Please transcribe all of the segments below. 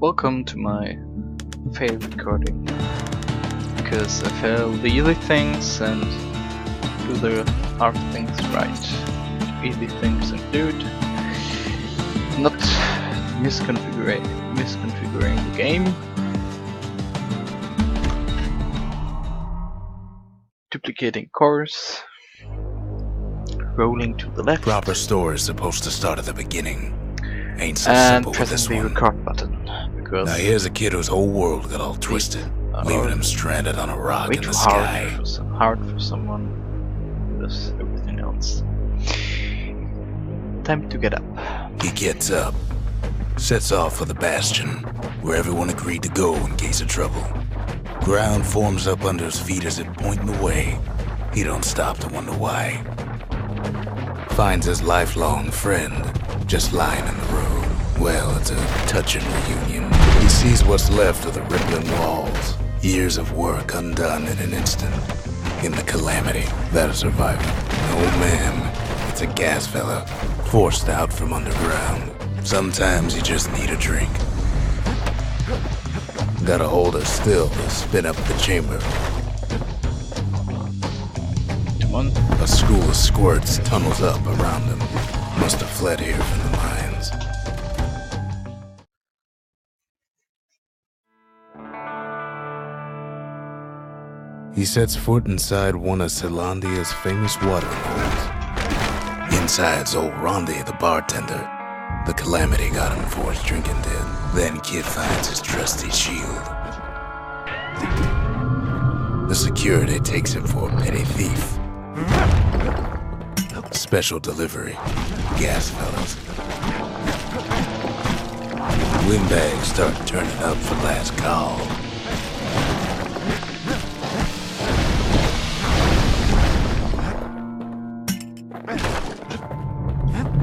Welcome to my fail recording, because I fail the easy things and do the hard things right. Easy things include not misconfiguring the game, duplicating cores, rolling to the left, Proper story is supposed to start at the beginning. Ain't so and simple with this pressing the one. record button. Because Now here's a kid whose whole world got all twisted, leaving him stranded on a rock way in too the sky. hard for someone who does everything else. Time to get up. He gets up, sets off for the Bastion, where everyone agreed to go in case of trouble. Ground forms up under his feet as it pointing the way. He don't stop to wonder why. Finds his lifelong friend just lying in the road. Well, it's a touching reunion. He sees what's left of the rippling walls. Years of work undone in an instant. In the calamity that is surviving. Oh man, it's a gas fella, forced out from underground. Sometimes you just need a drink. Gotta hold her still to spin up the chamber. Come on. A school of squirts tunnels up around him. Must have fled here from the mines. He sets foot inside one of Celandia's famous watering holes. Inside's old Rondi, the bartender. The calamity got him before his drinking did. Then Kid finds his trusty shield. The security takes him for a petty thief. Special delivery. Gas fellas. Windbags start turning up for last call.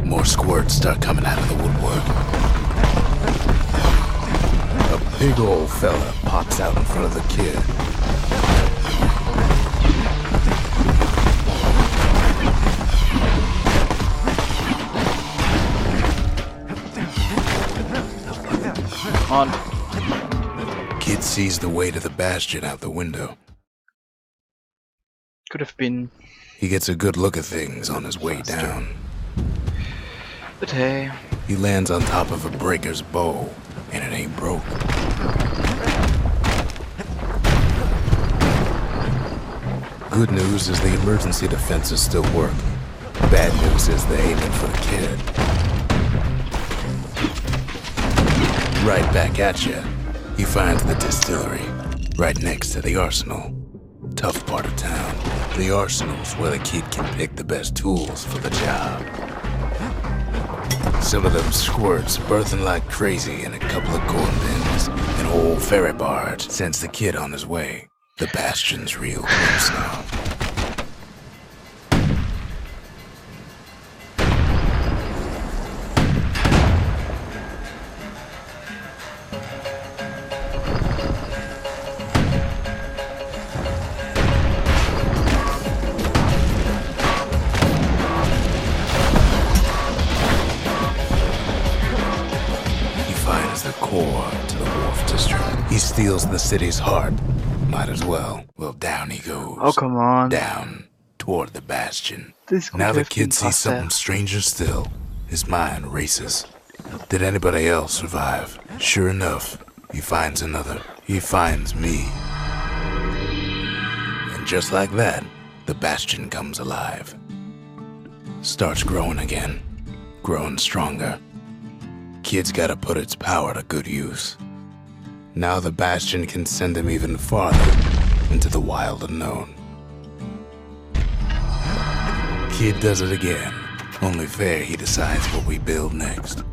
More squirts start coming out of the woodwork. A big old fella pops out in front of the kid. On. Kid sees the way to the Bastion out the window. Could have been, He gets a good look at things on his way down. but hey. He lands on top of a breaker's bow, and it ain't broke. Good news is the emergency defenses still work. Bad news is they're aiming for the kid. Right back at you. He finds the distillery, right next to the arsenal. Tough part of town. The arsenal's where the kid can pick the best tools for the job. Some of them squirts birthing like crazy in a couple of corn bins. An old ferry barge sends the kid on his way. The Bastion's real close now. Core to the Wharf District. He steals the city's heart. Might as well. Well, down he goes. Oh, come on. Down toward the Bastion. This could Now the have kid been sees faster. something stranger still. His mind races. Did anybody else survive? Sure enough, he finds another. He finds me. And just like that, the Bastion comes alive. Starts growing again. Growing stronger. Kid's gotta put its power to good use. Now the Bastion can send him even farther into the wild unknown. Kid does it again. Only fair he decides what we build next.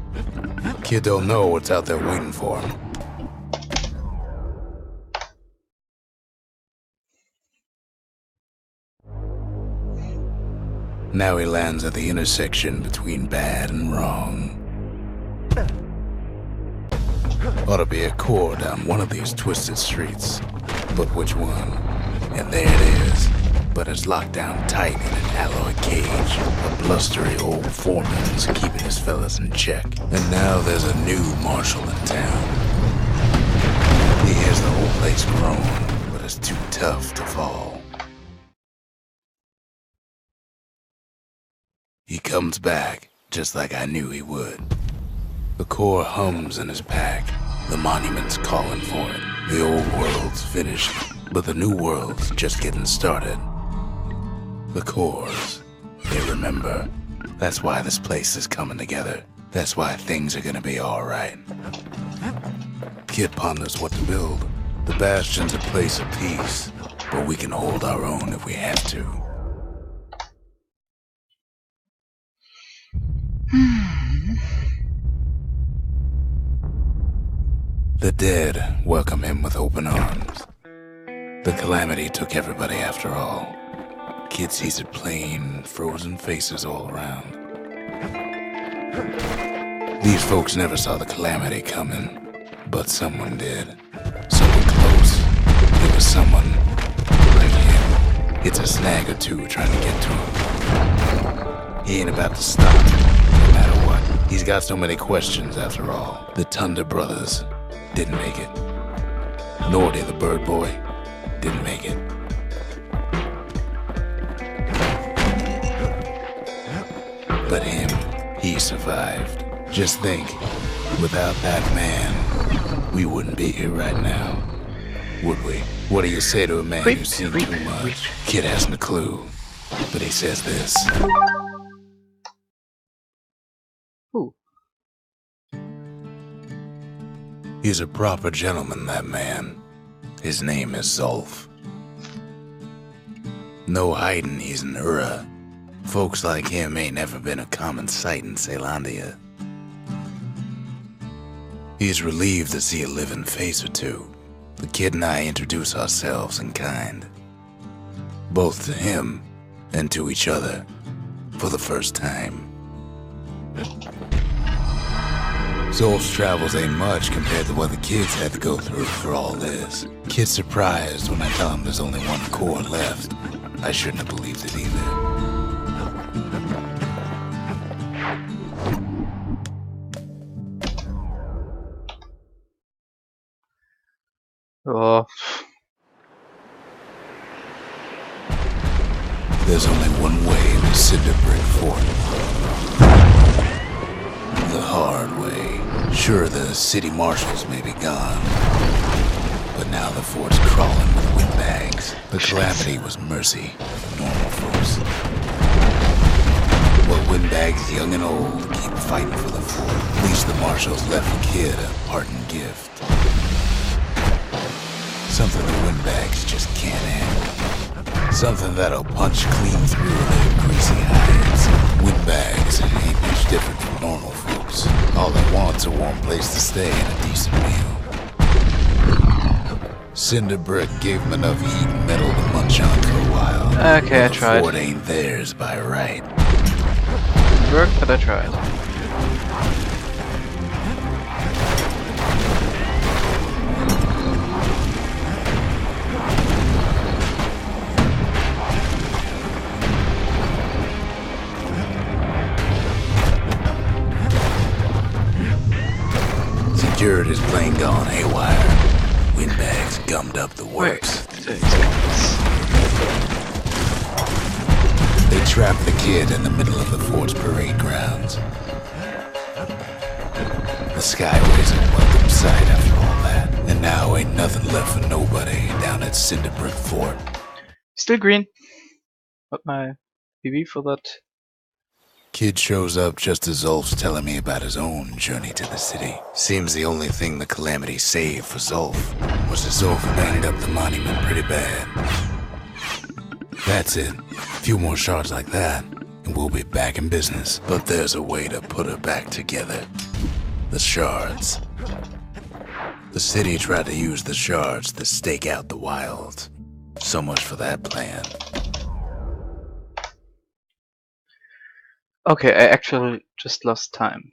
Kid don't know what's out there waiting for him. Now he lands at the intersection between bad and wrong. Ought to be a core down one of these twisted streets. But which one? And there it is. But it's locked down tight in an alloy cage. A blustery old foreman's keeping his fellas in check. And now there's a new marshal in town. He hears the whole place groan, but it's too tough to fall. He comes back, just like I knew he would. The core hums in his pack. The monument's calling for it. The old world's finished, but the new world's just getting started. The cores, they remember. That's why this place is coming together. That's why things are gonna be alright. Kid ponders what to build. The Bastion's a place of peace, but we can hold our own if we have to. The dead welcome him with open arms. The calamity took everybody after all. Kid sees it plain, frozen faces all around. These folks never saw the calamity coming, but someone did. Someone close. It was someone like him. It's a snag or two trying to get to him. He ain't about to stop, no matter what. He's got so many questions after all. The Thunder Brothers didn't make it. Nor did the Bird Boy. Didn't make it. But him, he survived. Just think, without that man, we wouldn't be here right now, would we? What do you say to a man who's seen too much? Kid hasn't a clue, but he says this. Who? He's a proper gentleman, that man. His name is Zulf. No hiding he's an Ura. Folks like him ain't never been a common sight in Caelondia. He's relieved to see a living face or two. The kid and I introduce ourselves in kind. Both to him and to each other for the first time. Zulf's travels ain't much compared to what the kids had to go through for all this. Kid's surprised when I tell him there's only one core left. I shouldn't have believed it either. Oh. There's only one way in the Cinder Brick Fort. The hard way. Sure, the city marshals may be gone, but now the fort's crawling with windbags. The calamity was mercy for normal folks. But windbags young and old keep fighting for the fort. At least the marshals left the kid a parting gift. Something the windbags just can't handle. Something that'll punch clean through their greasy hides. Windbags ain't much different from normal folks. All they want's a warm place to stay and a decent meal. Cinder Brick gave them enough heat and metal to munch on for a while. Okay, I tried. The fort ain't theirs by right. Worked, but I tried. Security's plain gone haywire. Windbags gummed up the works. Wait. They trapped the kid in the middle of the fort's parade grounds. The Skyways a welcome sight after all that. And now ain't nothing left for nobody down at Cinder Brick Fort. Still green. But my PV for that. Kid shows up just as Zulf's telling me about his own journey to the city. Seems the only thing the calamity saved for Zulf was that Zulf banged up the monument pretty bad. That's it. A few more shards like that, and we'll be back in business. But there's a way to put her back together. The shards. The city tried to use the shards to stake out the wilds. So much for that plan. Okay, I actually just lost time.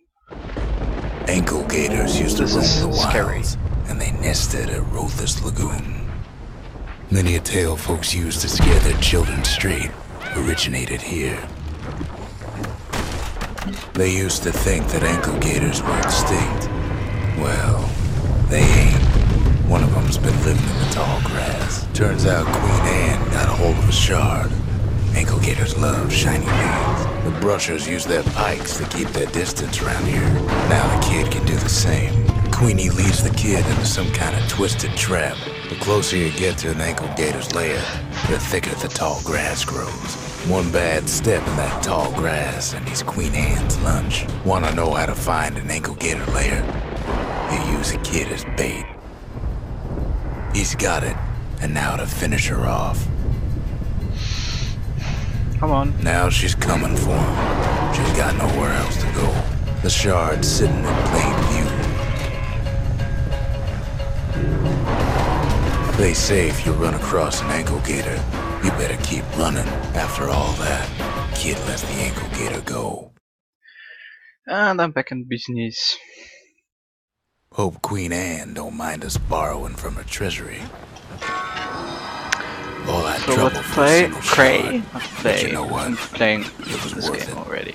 Ankle gators used to This roam is the scary. wilds, and they nested at Rothus Lagoon. Many a tale folks used to scare their children straight originated here. They used to think that ankle gators were extinct. Well, they ain't. One of them been living in the tall grass. Turns out Queen Anne got a hold of a shard. Ankle gators love shiny things. The brushers use their pikes to keep their distance around here. Now the kid can do the same. Queenie leads the kid into some kind of twisted trap. The closer you get to an ankle gator's lair, the thicker the tall grass grows. One bad step in that tall grass and he's Queen Anne's lunch. Wanna know how to find an ankle gator lair? You use a kid as bait. He's got it, and now to finish her off. Come on. Now she's coming for him. She's got nowhere else to go. The shard's sitting in plain view. They say if you run across an ankle gator, you better keep running. After all that, kid lets the ankle gator go. And I'm back in business. Hope Queen Anne don't mind us borrowing from her treasury. All that So trouble let's for a play single Pray. shard. Play. But you know what? I'm playing It was this worth game it. already.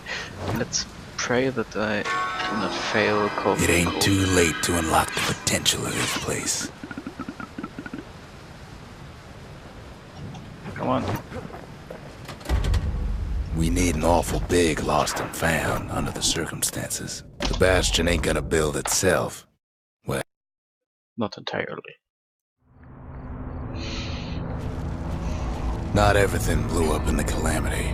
Let's pray that I do not fail Colford It ain't Cauldron. too late to unlock the potential of this place. Come on. We need an awful big lost and found under the circumstances. The Bastion ain't gonna build itself. Well, Not entirely. not everything blew up in the calamity.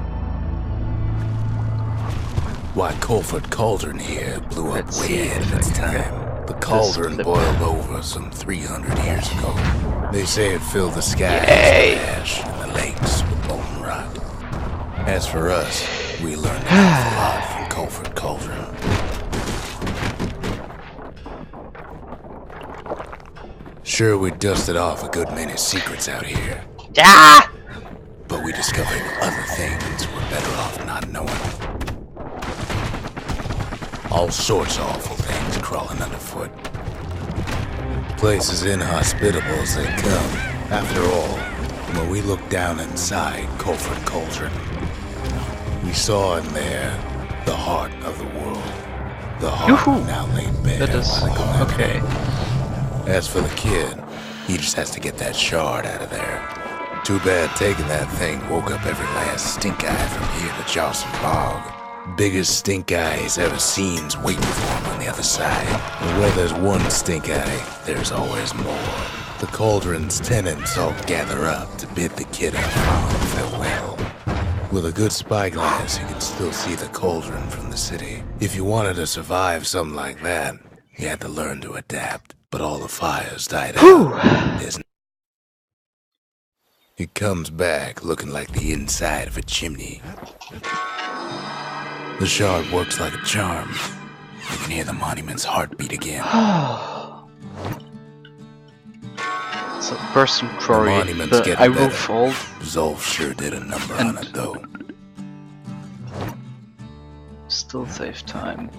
Why, Colford Cauldron here blew up Let's way see ahead if of its I can get time. The cauldron clip. boiled over some 300 years ago. They say it filled the skies Yay. with ash and the lakes with molten rock. As for us, we learned an awful lot from Colford Cauldron. Sure, we dusted off a good many secrets out here, Yeah! but we discovered other things we're better off not knowing. All sorts of awful things crawling underfoot. Place as inhospitable as they come. After all, when we looked down inside Colford Cauldron, we saw in there the heart of the world. The heart Yoo-hoo. now laid bare That is by the calamity. okay. As for the kid, he just has to get that shard out of there. Too bad taking that thing woke up every last stink eye from here to Johnson Bog. Biggest stink eye he's ever seen's waiting for him on the other side. And where there's one stink eye, there's always more. The cauldron's tenants all gather up to bid the kid a fond farewell. With a good spyglass, you can still see the cauldron from the city. If you wanted to survive something like that, you had to learn to adapt. But all the fires died out. There's It comes back looking like the inside of a chimney. The shard works like a charm. You can hear the monument's heartbeat again. So Burstone Quarry, monuments but get I will better. fall. Zolf sure did a number And- on it, though. Still save time.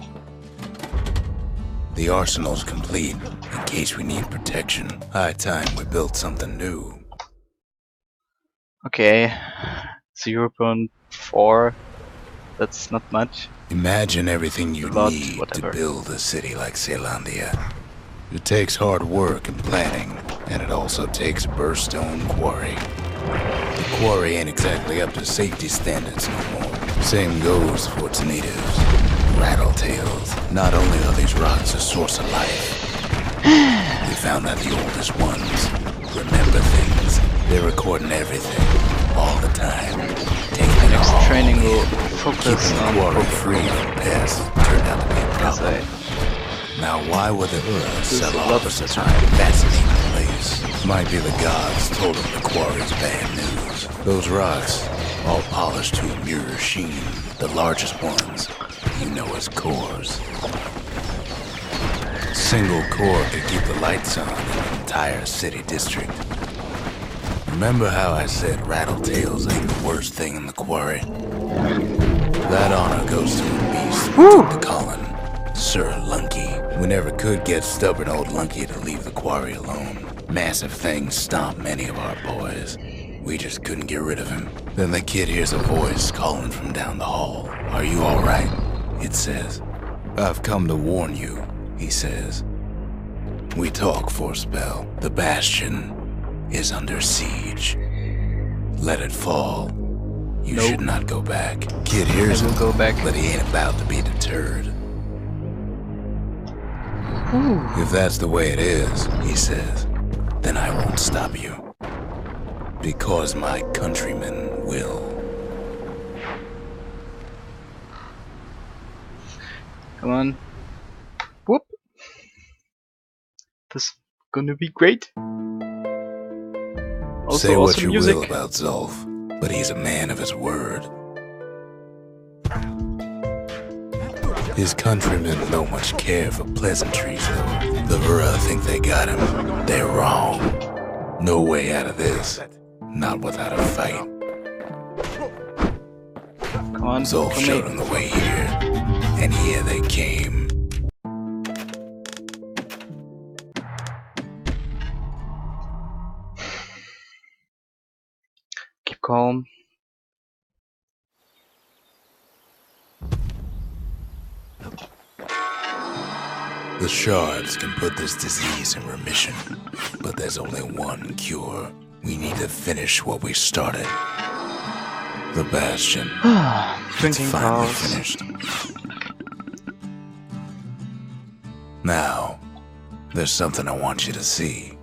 The arsenal's complete, in case we need protection. High time we built something new. Okay, 0.4. That's not much. Imagine everything you But need whatever. to build a city like Zealandia. It takes hard work and planning, and it also takes Burstone Quarry. The quarry ain't exactly up to safety standards no more. Same goes for its natives. Rattletails. Not only are these rocks a source of life, we found that the oldest ones remember things. They're recording everything, all the time. Taking it Next all training will in. focus Keeping the on quarry Colford free from pests turned out to be a as problem. I Now, why would the sell a off lot of such a time. fascinating place? Might be the gods told them the quarry's bad news. Those rocks, all polished to a mirror sheen, the largest ones, you know as cores. Single core could keep the lights on in an entire city district. Remember how I said Rattletails ain't the worst thing in the quarry? That honor goes to a beast who took the Colin, Sir Lunky. We never could get stubborn old Lunky to leave the quarry alone. Massive things stomped many of our boys. We just couldn't get rid of him. Then the kid hears a voice calling from down the hall. Are you alright? It says. I've come to warn you, he says. We talk for a spell. The Bastion is under siege. Let it fall. You Nope. should not go back. Kid hears I will him, go back. but he ain't about to be deterred. If that's the way it is, he says, then I won't stop you. Because my countrymen will. Come on. Whoop. This is gonna be great. Also, Say what awesome you music. will about Zolf, but he's a man of his word. His countrymen don't much care for pleasantries, though. The Vura think they got him. They're wrong. No way out of this. Not without a fight. Come on, Zolf come showed in. them the way here, and here they came. Keep calm. The shards can put this disease in remission, but there's only one cure. We need to finish what we started. The Bastion. It's Drinking finally cars. finished. Now, there's something I want you to see.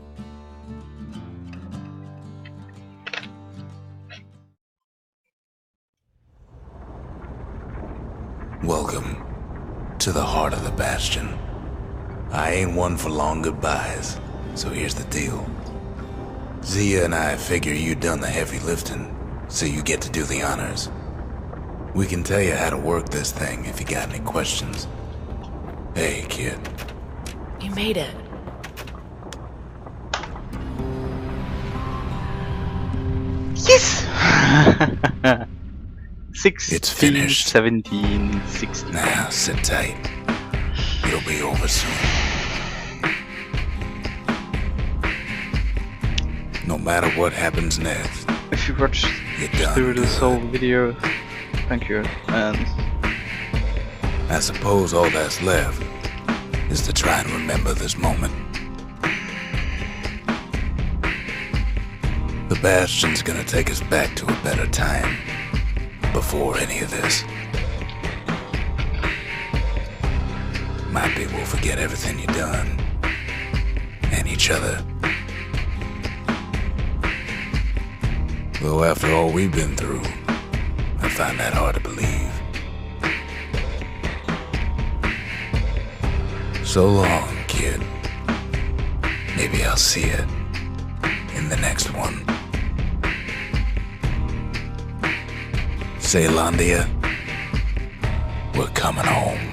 Welcome to the heart of the Bastion. I ain't one for long goodbyes, so here's the deal. Zia and I figure you done the heavy lifting, so you get to do the honors. We can tell you how to work this thing if you got any questions. Hey, kid. You made it. Yes! 16, It's finished. 17, 16. Now, sit tight. It'll be over soon. No matter what happens next, If you watched you're done through this good. whole video, thank you. And I suppose all that's left is to try and remember this moment. The Bastion's gonna take us back to a better time before any of this. Might be we'll forget everything you've done and each other. Though after all we've been through, I find that hard to believe. So long, kid. Maybe I'll see you in the next one. Saylandia, we're coming home.